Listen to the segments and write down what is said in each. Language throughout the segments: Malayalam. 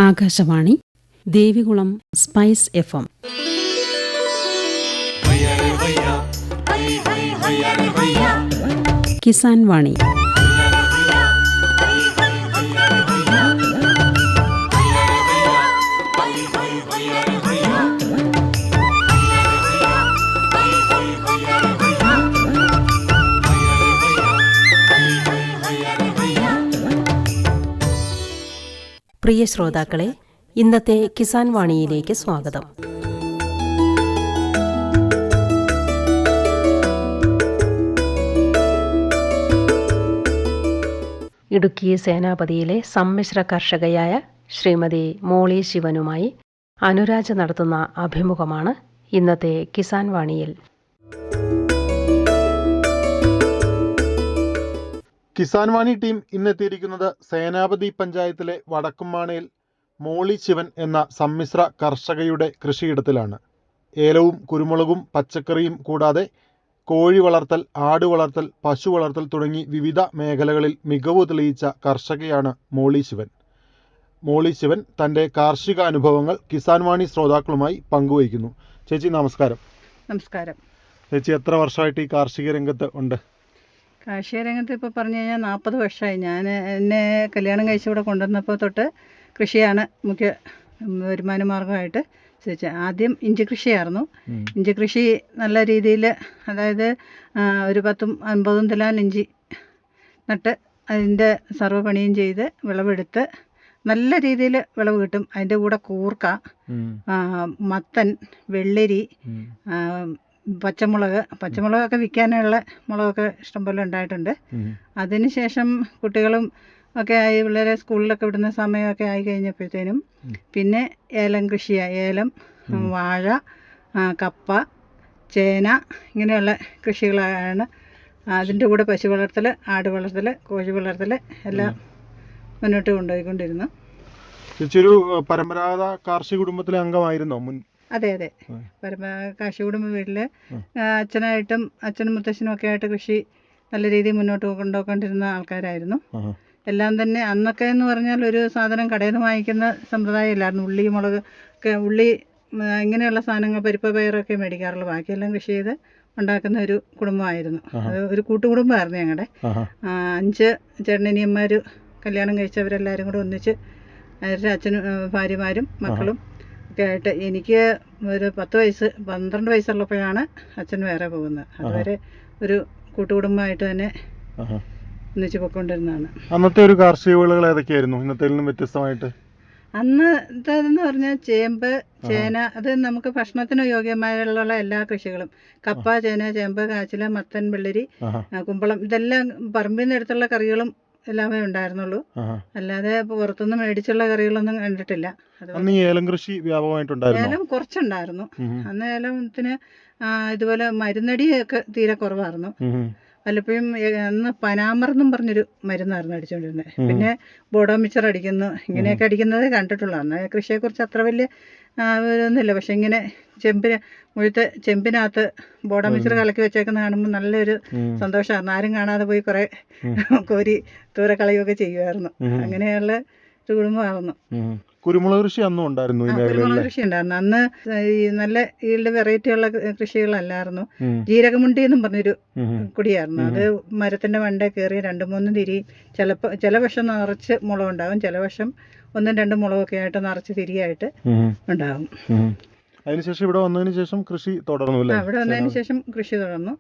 Akashvani Devikulam spice FM. കിസാൻ വാണി. പ്രിയ ശ്രോതാക്കളെ, ഇന്നത്തെ കിസാൻ വാണിയിലേക്ക് സ്വാഗതം. ഇടുക്കി സേനാപതിയിലെ സമ്മിശ്ര കർഷകയായ ശ്രീമതി മോളി ശിവനുമായി അനുരാജ നടത്തുന്ന അഭിമുഖമാണ് ഇന്നത്തെ കിസാൻ വാണിയിൽ. കിസാൻ വാണി ടീം ഇന്നെത്തിയിരിക്കുന്നത് സേനാപതി പഞ്ചായത്തിലെ വടക്കുംമാണയിൽ മോളി ശിവൻ എന്ന സമ്മിശ്ര കർഷകയുടെ കൃഷിയിടത്തിലാണ്. ഏലവും കുരുമുളകും പച്ചക്കറിയും കൂടാതെ കോഴി വളർത്തൽ, ആട് വളർത്തൽ, പശു വളർത്തൽ തുടങ്ങി വിവിധ മേഖലകളിൽ മികവ് തെളിയിച്ച കർഷകയാണ് മോളി ശിവൻ. മോളി ശിവൻ തൻ്റെ കാർഷിക അനുഭവങ്ങൾ കിസാൻ വാണി ശ്രോതാക്കളുമായി പങ്കുവയ്ക്കുന്നു. ചേച്ചി നമസ്കാരം. നമസ്കാരം. ചേച്ചി എത്ര വർഷമായിട്ട് ഈ കാർഷിക രംഗത്ത് ഉണ്ട്? കാർഷിക രംഗത്ത് ഇപ്പോൾ പറഞ്ഞു കഴിഞ്ഞാൽ 40 വർഷമായി. എന്നെ കല്യാണം കഴിച്ചിവിടെ കൊണ്ടുവന്നപ്പോൾ തൊട്ട് കൃഷിയാണ് മുഖ്യ വരുമാന മാർഗമായിട്ട് ചോദിച്ചത്. ആദ്യം ഇഞ്ചി കൃഷിയായിരുന്നു. ഇഞ്ചി കൃഷി നല്ല രീതിയിൽ, അതായത് ഒരു 10-50 തിലാൽ ഇഞ്ചി നട്ട് അതിൻ്റെ സർവ്വപണിയും ചെയ്ത് വിളവെടുത്ത് നല്ല രീതിയിൽ വിളവ് കിട്ടും. അതിൻ്റെ കൂടെ കൂർക്ക, മത്തൻ, വെള്ളരി, പച്ചമുളകൊക്കെ വിൽക്കാനുള്ള മുളകൊക്കെ ഇഷ്ടംപോലെ ഉണ്ടായിട്ടുണ്ട്. അതിനുശേഷം കുട്ടികളും ഒക്കെ ആയി, പിള്ളേരെ സ്കൂളിലൊക്കെ വിടുന്ന സമയമൊക്കെ ആയി കഴിഞ്ഞപ്പോഴത്തേനും പിന്നെ ഏലം കൃഷിയായി. ഏലം, വാഴ, കപ്പ, ചേന ഇങ്ങനെയുള്ള കൃഷികളാണ്. അതിൻ്റെ കൂടെ പശു വളർത്തൽ, ആട് വളർത്തൽ, കോഴി വളർത്തൽ എല്ലാം മുന്നോട്ട് കൊണ്ടുപോയിക്കൊണ്ടിരുന്നു. ചേച്ചിയൊരു പരമ്പരാഗത കാർഷിക കുടുംബത്തിലെ അംഗമായിരുന്നോ മുൻ? അതെ. കാർഷിക കുടുംബ വീട്ടിൽ അച്ഛനും മുത്തശ്ശനും ഒക്കെ ആയിട്ട് കൃഷി നല്ല രീതിയിൽ മുന്നോട്ട് കൊണ്ടുപോയിക്കൊണ്ടിരുന്ന ആൾക്കാരായിരുന്നു. എല്ലാം തന്നെ അന്നൊക്കെ എന്ന് പറഞ്ഞാൽ ഒരു സാധനം കടയിൽ നിന്ന് വാങ്ങിക്കുന്ന സമ്പ്രദായം ഇല്ലായിരുന്നു. ഉള്ളി, മുളക് ഒക്കെ, ഉള്ളി ഇങ്ങനെയുള്ള സാധനങ്ങൾ, പരിപ്പ് പയറൊക്കെ മേടിക്കാറുള്ളൂ. ബാക്കിയെല്ലാം കൃഷി ചെയ്ത് ഉണ്ടാക്കുന്ന ഒരു കുടുംബമായിരുന്നു. അത് ഒരു കൂട്ടുകുടുംബമായിരുന്നു ഞങ്ങളുടെ. 5 ചേട്ടനിയന്മാർ കല്യാണം കഴിച്ചവരെല്ലാവരും കൂടെ ഒന്നിച്ച് അവരുടെ അച്ഛനും ഭാര്യമാരും മക്കളും ഒക്കെ ആയിട്ട്. എനിക്ക് ഒരു 12 വയസ്സുള്ളപ്പോഴാണ് അച്ഛൻ വേറെ പോകുന്നത്. അതുവരെ ഒരു കൂട്ടുകുടുംബമായിട്ട് തന്നെ ഒന്നിച്ച് പൊയ്ക്കൊണ്ടിരുന്നതാണ്. അന്നത്തെ ഒരു കാർഷിക വിളകൾ ഏതൊക്കെയായിരുന്നു ഇന്നത്തെ വ്യത്യസ്തമായിട്ട്? അന്നത്തേതെന്ന് പറഞ്ഞാൽ ചേമ്പ്, ചേന, അത് നമുക്ക് ഭക്ഷണത്തിന് യോഗ്യമായുള്ള എല്ലാ കൃഷികളും, കപ്പ, ചേന, ചേമ്പ്, കാച്ചില, മത്തൻ, വെള്ളരി, കുമ്പളം, ഇതെല്ലാം പറമ്പിൽ നിന്ന് എടുത്തുള്ള കറികളും എല്ലാമേ ഉണ്ടായിരുന്നുള്ളൂ. അല്ലാതെ പുറത്തുനിന്ന് മേടിച്ചുള്ള കറികളൊന്നും കണ്ടിട്ടില്ല. ഏലം കൃഷി വ്യാപകമായിട്ടുണ്ടായിരുന്നു. ഏലം കുറച്ചുണ്ടായിരുന്നു അന്ന്. ഏലത്തിന് ഇതുപോലെ മരുന്നടിയൊക്കെ തീരെ കുറവായിരുന്നു. വല്ലപ്പോഴും അന്ന് പനാമറെന്നും പറഞ്ഞൊരു മരുന്നായിരുന്നു അടിച്ചുകൊണ്ടിരുന്നത്. പിന്നെ ബോഡോ മിക്സർ അടിക്കുന്നു, ഇങ്ങനെയൊക്കെ അടിക്കുന്നതേ കണ്ടിട്ടുള്ളൂ. അന്ന് കൃഷിയെക്കുറിച്ച് അത്ര വലിയ ഒന്നുമില്ല. പക്ഷെ ഇങ്ങനെ മുഴുത്ത ചെമ്പിനകത്ത് ബോഡോ മിക്സർ കലക്കി വെച്ചേക്കുന്ന കാണുമ്പോൾ നല്ലൊരു സന്തോഷമായിരുന്നു. ആരും കാണാതെ പോയി കുറേ കോരി ദൂരെ കളയുകയൊക്കെ ചെയ്യുമായിരുന്നു. അങ്ങനെയുള്ള ഒരു കുടുംബമായിരുന്നു. കുരുമുളക് കൃഷി അന്നും ഉണ്ടായിരുന്നു. കുരുമുളക് കൃഷി ഉണ്ടായിരുന്നു അന്ന്. ഈ നല്ല ഈൽഡ് വെറൈറ്റി ഉള്ള കൃഷികളല്ലായിരുന്നു. ജീരകമുണ്ടി എന്നും പറഞ്ഞൊരു കുടിയായിരുന്നു. അത് മരത്തിന്റെ മണ്ടേ കയറി 2-3 തിരി, ചില വർഷം നിറച്ച് മുളകുണ്ടാകും, ചില വർഷം 1-2 മുളകൊക്കെ ആയിട്ട് നിറച്ച് തിരിയായിട്ട് ഉണ്ടാകും. അതിനുശേഷം ഇവിടെ വന്നതിന് ശേഷം കൃഷി തുടർന്നു. ഇവിടെ വന്നതിന് ശേഷം കൃഷി തുടർന്നു.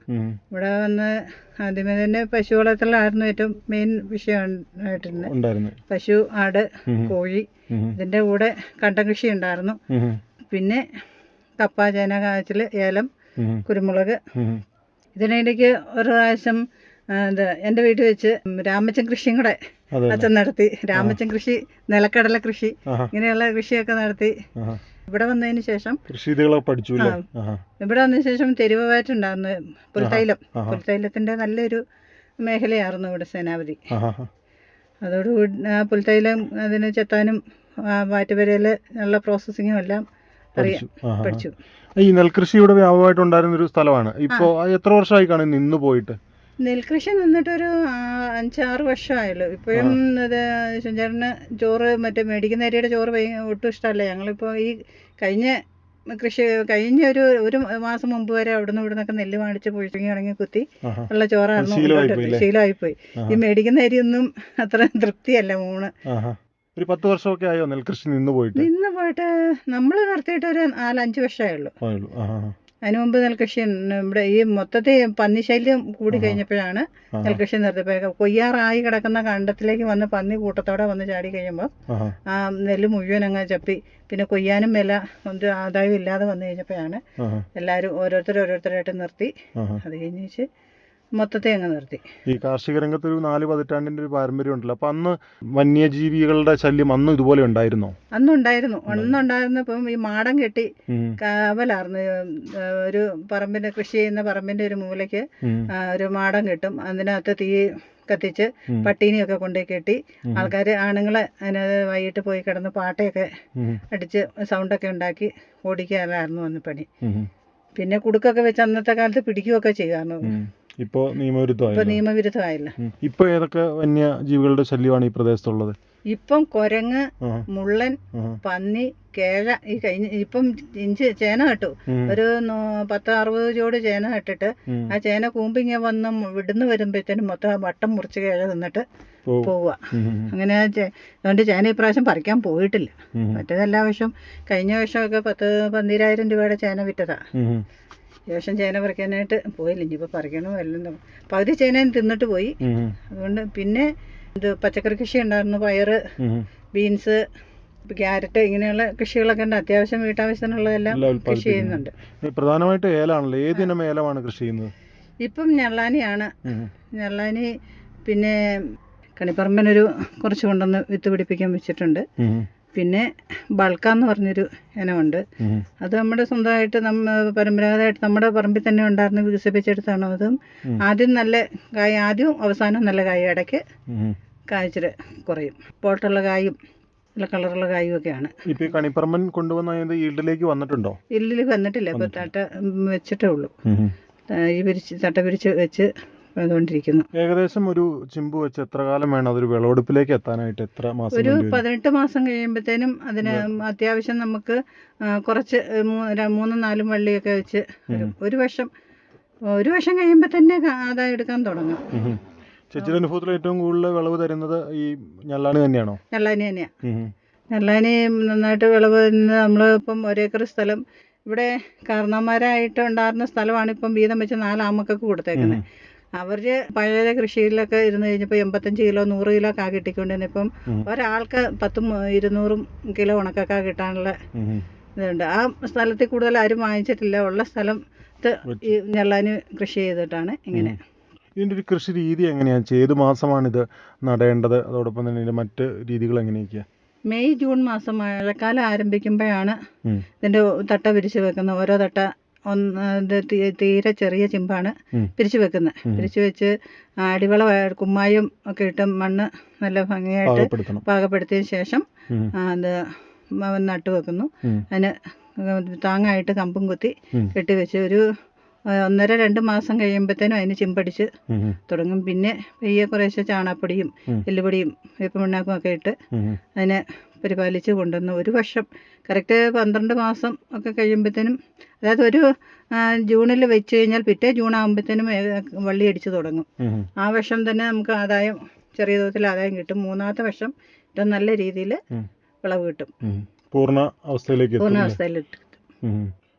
ഇവിടെ വന്ന് ആദ്യമേ തന്നെ പശു വളർത്തലായിരുന്നു ഏറ്റവും മെയിൻ വിഷയമായിട്ടിരുന്നത്. പശു, ആട്, കോഴി, ഇതിന്റെ കൂടെ കണ്ടം കൃഷി ഉണ്ടായിരുന്നു. പിന്നെ കപ്പ, ചേന, കാച്ചിൽ, ഏലം, കുരുമുളക്. ഇതിനിടയ്ക്ക് ഒരു പ്രാവശ്യം എൻ്റെ വീട്ടിൽ വെച്ച് രാമച്ചൻ കൃഷിയും കൂടെ അച്ഛൻ നടത്തി. രാമച്ചൻ കൃഷി, നിലക്കടല കൃഷി, ഇങ്ങനെയുള്ള കൃഷിയൊക്കെ നടത്തി. ഇവിടെ വന്നതിന് ശേഷം ഇവിടെ വന്നതിന് ശേഷം തെരുവായിട്ടുണ്ടായിരുന്നു പുൽത്തൈലത്തിന്റെ നല്ലൊരു മേഖലയായിരുന്നു ഇവിടെ സേനാപതി. അതോടുകൂടി പുൽത്തൈലം അതിന് ചെത്താനും വാറ്റുവരയില് ഉള്ള പ്രോസസ്സിങ്ങും എല്ലാം പഠിച്ചു. ഈ നെൽകൃഷി ഇവിടെ വ്യാപകമായിട്ടുണ്ടായിരുന്ന ഒരു സ്ഥലമാണ്. ഇപ്പോ എത്ര വർഷമായി കാണും നിന്ന് പോയിട്ട്? നെൽകൃഷി നിന്നിട്ടൊരു 5-6 വർഷമായുള്ളൂ. ഇപ്പോഴും ഇത് ചേട്ടന് ചോറ് മറ്റേ മേടിക്കുന്ന അരിയുടെ ചോറ് ഒട്ടും ഇഷ്ടമല്ല. ഞങ്ങളിപ്പോൾ ഈ കഴിഞ്ഞ കഴിഞ്ഞ ഒരു മാസം മുമ്പ് വരെ അവിടുന്ന് ഇവിടുന്നൊക്കെ നെല്ല് മേടിച്ച് പുഴുങ്ങി ഉണങ്ങി കുത്തി ഉള്ള ചോറായിരുന്നു കൊണ്ടുവരുന്നത്. ശീലമായിപ്പോയി. ഈ മേടിക്കുന്ന അരിയൊന്നും അത്ര തൃപ്തിയല്ല ഊണ്. ഒരു 10 വർഷമൊക്കെ ആയോ നെൽകൃഷി നിന്ന് പോയിട്ട് നമ്മൾ നടത്തിയിട്ട് ഒരു 4-5 വർഷമായുള്ളൂ. അതിനു മുമ്പ് നെൽകൃഷി ഇവിടെ ഈ മൊത്തത്തിൽ പന്നി ശല്യം കൂടി കഴിഞ്ഞപ്പോഴാണ് നെൽകൃഷി നിർത്തിയപ്പോൾ കൊയ്യാറായി കിടക്കുന്ന കണ്ടത്തിലേക്ക് വന്ന് പന്നി കൂട്ടത്തോടെ വന്ന് ചാടി കഴിയുമ്പോൾ ആ നെല്ല് മുഴുവൻ അങ്ങ് ചപ്പി. പിന്നെ കൊയ്യാനും വില ഒരു ആദായം ഇല്ലാതെ വന്നു കഴിഞ്ഞപ്പോഴാണ് എല്ലാവരും ഓരോരുത്തരായിട്ട് നിർത്തി. അത് കഴിഞ്ഞ് മൊത്തത്തെ അങ്ങ് നിർത്തി. ഈ കാർഷിക രംഗത്ത് ഒരു 4 പതിറ്റാണ്ടിന്റെ ഒരു പാരമ്പര്യം ഉണ്ടല്ലോ. അപ്പൊ അന്ന് വന്യജീവികളുടെ ശല്യം അന്നും ഇതുപോലെ ഉണ്ടായിരുന്നോ? അന്നുണ്ടായിരുന്നു. ഇപ്പം ഈ മാടം കെട്ടി കാവലായിരുന്നു. ഒരു പറമ്പിന്റെ കൃഷി ചെയ്യുന്ന പറമ്പിന്റെ ഒരു മൂലയ്ക്ക് ഒരു മാടം കെട്ടും. അതിനകത്ത് തീ കത്തിച്ച് പട്ടീനെയൊക്കെ കൊണ്ടുപോയി കെട്ടി ആൾക്കാർ ആണുങ്ങളെ അതിനകത്ത് വൈകിട്ട് പോയി കിടന്ന് പാട്ടയൊക്കെ അടിച്ച് സൗണ്ടൊക്കെ ഉണ്ടാക്കി ഓടിക്കാനായിരുന്നു അന്ന് പണി. പിന്നെ കുടുക്കൊക്കെ വെച്ച് അന്നത്തെ കാലത്ത് പിടിക്കുകയൊക്കെ ചെയ്യാറുണ്ട്. ഇപ്പോ നിയമവിരുദ്ധമായില്ല. ഇപ്പൊ ഏതൊക്കെ വന്യജീവികളുടെ ശല്യമാണ് ഈ പ്രദേശത്തുള്ളത്? ഇപ്പം കുരങ്ങ്, മുള്ളൻ, പന്നി, കേഴ. ഇപ്പം ചേന നട്ടു. ഒരു 10-60 ചോട് ചേന നട്ടിട്ട് ആ ചേന കൂമ്പിങ്ങ വന്ന് വിടുന്ന് വരുമ്പോഴത്തേനും മൊത്തം വട്ടം മുറിച്ച് കേഴ തിന്നിട്ട് പോവുക. അങ്ങനെ അതുകൊണ്ട് ചേന ഇപ്രാവശ്യം പറിക്കാൻ പോയിട്ടില്ല. മറ്റേതെല്ലാ വർഷം കഴിഞ്ഞ വർഷമൊക്കെ 10-12,000 രൂപയുടെ ചേന വിറ്റതാ. ഈ വർഷം ചേന പറിക്കാനായിട്ട് പോയില്ല. ഇനിയിപ്പോൾ പറിക്കണോ എല്ലാം പകുതി ചേനയും തിന്നിട്ട് പോയി. അതുകൊണ്ട് പിന്നെ പച്ചക്കറി കൃഷി ഉണ്ടായിരുന്നു. പയറ്, ബീൻസ്, ക്യാരറ്റ്, ഇങ്ങനെയുള്ള കൃഷികളൊക്കെ ഉണ്ട്. അത്യാവശ്യം വീട്ടാവശ്യത്തിനുള്ളതെല്ലാം കൃഷി ചെയ്യുന്നുണ്ട്. പ്രധാനമായിട്ട് ഏലാണല്ലോ. ഏതിനം ഏലമാണ് കൃഷി ചെയ്യുന്നത്? ഇപ്പം ഞെള്ളാനിയാണ്. ഞെള്ളാനി പിന്നെ കണിപ്പറമ്പനൊരു കുറച്ച് കൊണ്ടുവന്ന് വിത്ത് പിടിപ്പിക്കാൻ വെച്ചിട്ടുണ്ട്. പിന്നെ ബൾക്കാന്ന് പറഞ്ഞൊരു ഇനമുണ്ട്. അത് നമ്മുടെ സ്വന്തമായിട്ട് പരമ്പരാഗതമായിട്ട് നമ്മുടെ പറമ്പിൽ തന്നെ ഉണ്ടായിരുന്ന വികസിപ്പിച്ചെടുത്താണ്. അതും ആദ്യം നല്ല കായ്, ആദ്യവും അവസാനം നല്ല കായ്, ഇടയ്ക്ക് കായ്ച്ചിട്ട് കുറയും. പോട്ടുള്ള കായും നല്ല കളറുള്ള കായും ഒക്കെയാണ്. ഇപ്പൊ കണിപ്പറമ്പൻ കൊണ്ടുവന്ന ഈൽഡിലേക്ക് വന്നിട്ടുണ്ടോ? ഈൽഡിലേക്ക് വന്നിട്ടില്ല. ഇപ്പൊ തട്ട വെച്ചിട്ടേ ഉള്ളൂ. തട്ട പിരിച്ച് വെച്ച് ണ്ടിരിക്കുന്നു. ഏകദേശം ഒരു ചിമ്പ് വെച്ച് എത്ര കാലം വേണം അതൊരു വിളവെടുപ്പിലേക്ക് എത്താനായിട്ട്? എത്ര മാസം? ഒരു 18 മാസം കഴിയുമ്പോഴത്തേനും അതിന് അത്യാവശ്യം നമുക്ക് കുറച്ച് 3-4 വള്ളിയൊക്കെ വെച്ച് ഒരു വർഷം കഴിയുമ്പോൾ തന്നെ ആദായം എടുക്കാൻ തുടങ്ങും. ചേച്ചിയുടെ അനുഭവത്തിൽ ഏറ്റവും കൂടുതൽ വിളവ് തരുന്നത് ഈ ഞെള്ളാനി തന്നെയാണോ? ഞെള്ളാനി തന്നെയാ. ഞെള്ളാനി നന്നായിട്ട് വിളവ് തരുന്നത്. നമ്മൾ ഇപ്പം 1 ഏക്കർ സ്ഥലം ഇവിടെ കാരണവന്മാരായിട്ട് ഉണ്ടായിരുന്ന സ്ഥലമാണ് ഇപ്പം വീതം വെച്ച് 4 ആമക്കൾക്ക് കൊടുത്തേക്കുന്നത്. അവർ പഴയ കൃഷിയിലൊക്കെ ഇരുന്ന് കഴിഞ്ഞപ്പോൾ 85 കിലോ 100 കിലോ കാ കിട്ടിക്കൊണ്ടിരുന്ന ഇപ്പം ഒരാൾക്ക് 100-200 കിലോ ഉണക്കക്കാ കിട്ടാനുള്ള ഇതുണ്ട്. ആ സ്ഥലത്തിൽ കൂടുതൽ ആരും വാങ്ങിച്ചിട്ടില്ല. ഉള്ള സ്ഥലത്ത് ഈ ഞെള്ളാനി കൃഷി ചെയ്തിട്ടാണ് ഇങ്ങനെ. ഇതിൻ്റെ ഒരു കൃഷി രീതി എങ്ങനെയാണ്? ഏത് മാസമാണിത് നടേണ്ടത്? അതോടൊപ്പം തന്നെ ഇതിൻ്റെ മറ്റ് രീതികൾ എങ്ങനെയൊക്കെയാണ്? മെയ് ജൂൺ മാസം മഴക്കാലം ആരംഭിക്കുമ്പോഴാണ് ഇതിൻ്റെ തട്ട പിരിച്ച് വെക്കുന്നത്. ഓരോ തട്ട തീരെ ചെറിയ ചിമ്പാണ് പിരിച്ചു വെക്കുന്നത്. പിരിച്ചു വെച്ച് അടിവള കുമ്മായം ഒക്കെ ഇട്ട് മണ്ണ് നല്ല ഭംഗിയായിട്ട് പാകപ്പെടുത്തിയതിന് ശേഷം അത് നട്ടു വെക്കുന്നു. അതിന് താങ്ങായിട്ട് കമ്പും കുത്തി കെട്ടിവെച്ച് ഒരു 1.5-2 മാസം കഴിയുമ്പോഴത്തേനും അതിന് ചിമ്പടിച്ച് തുടങ്ങും. പിന്നെ പെയ്യെ കുറേശ്ശെ ചാണകപ്പൊടിയും എല്ലുപൊടിയും വേപ്പമണ്ണാക്കും ഒക്കെ ഇട്ട് അതിനെ പരിപാലിച്ച് കൊണ്ടുവന്ന് ഒരു വർഷം കറക്റ്റ് 12 മാസം ഒക്കെ കഴിയുമ്പോഴത്തേനും, അതായത് ഒരു ജൂണിൽ വെച്ച് കഴിഞ്ഞാൽ പിറ്റേ ജൂൺ ആകുമ്പോഴത്തേനും വള്ളി അടിച്ച് തുടങ്ങും. ആ വർഷം തന്നെ നമുക്ക് ആദായം, ചെറിയ തോതിൽ ആദായം കിട്ടും. 3-ാമത്തെ വർഷം ഏറ്റവും നല്ല രീതിയിൽ വിളവ് കിട്ടും. പൂർണ്ണ അവസ്ഥയിലെത്തും.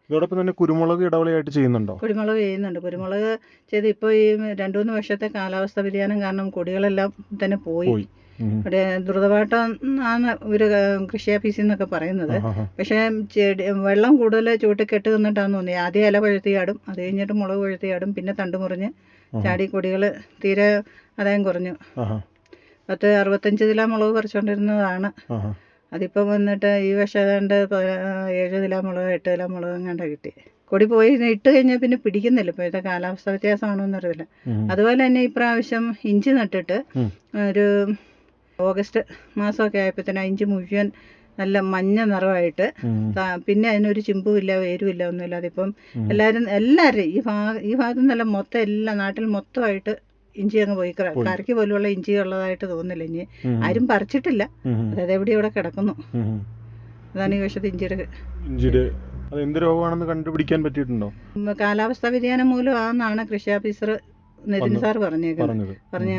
ഇതോടൊപ്പം തന്നെ കുരുമുളക് ഇടവിളയായിട്ട് ചെയ്യുന്നുണ്ടോ? കുരുമുളക് ചെയ്യുന്നുണ്ട്. കുരുമുളക് ചെയ്ത് ഇപ്പോൾ ഈ 2-3 വർഷത്തെ കാലാവസ്ഥ വ്യതിയാനം കാരണം കൊടികളെല്ലാം തന്നെ പോയി. അവിടെ ദ്രുതപാട്ടം ആണ് ഒരു കൃഷി ഓഫീസിൽ നിന്നൊക്കെ പറയുന്നത്. പക്ഷേ വെള്ളം കൂടുതൽ ചുവട്ടിൽ കെട്ട് നിന്നിട്ടാന്ന് തോന്നി. ആദ്യം ഇല പഴുത്തിയാടും, അത് കഴിഞ്ഞിട്ട് മുളക് പഴുത്തിയാടും, പിന്നെ തണ്ട് മുറിഞ്ഞ് ചാടി കൊടികൾ തീരെ ആദായം കുറഞ്ഞു. 65 കിലോ മുളക് പറിച്ചുകൊണ്ടിരുന്നതാണ്. അതിപ്പോൾ വന്നിട്ട് ഈ വർഷം ഏതാണ്ട് 7 കിലോ മുളക് 8 കിലോ മുളക് എങ്ങാണ്ട് കിട്ടി. കൊടി പോയി ഇട്ട് കഴിഞ്ഞാൽ പിന്നെ പിടിക്കുന്നില്ല. ഇപ്പോഴത്തെ കാലാവസ്ഥ വ്യത്യാസമാണോ എന്നറിയില്ല. അതുപോലെ തന്നെ ഇപ്രാവശ്യം ഇഞ്ചി നട്ടിട്ട് ഒരു ഓഗസ്റ്റ് മാസമൊക്കെ ആയപ്പോഴത്തേനും ഇഞ്ചി മുഴുവൻ നല്ല മഞ്ഞ നിറമായിട്ട്, പിന്നെ അതിനൊരു ചിമ്പുമില്ല വേരുമില്ല ഒന്നുമില്ല. അതിപ്പം എല്ലാവരും ഈ ഭാഗത്തു നിന്നെല്ലാം മൊത്തം നാട്ടിൽ മൊത്തമായിട്ട് ഇഞ്ചി അങ്ങ് പോയി. കരയ്ക്ക് പോലുള്ള ഇഞ്ചി ഉള്ളതായിട്ട് തോന്നുന്നില്ല. ഇനി ആരും പറിച്ചിട്ടില്ല, അതായത് എവിടെ ഇവിടെ കിടക്കുന്നു. അതാണ് ഈ വർഷത്തെ ഇഞ്ചിയുടെ അത് എന്ത് രോഗമാണെന്ന് കണ്ടുപിടിക്കാൻ പറ്റിയിട്ടുണ്ടോ? കാലാവസ്ഥാ വ്യതിയാനം മൂലം ആണെന്നാണ് കൃഷി ഓഫീസർ നിതിൻ സാർ പറഞ്ഞേക്കുന്നത്.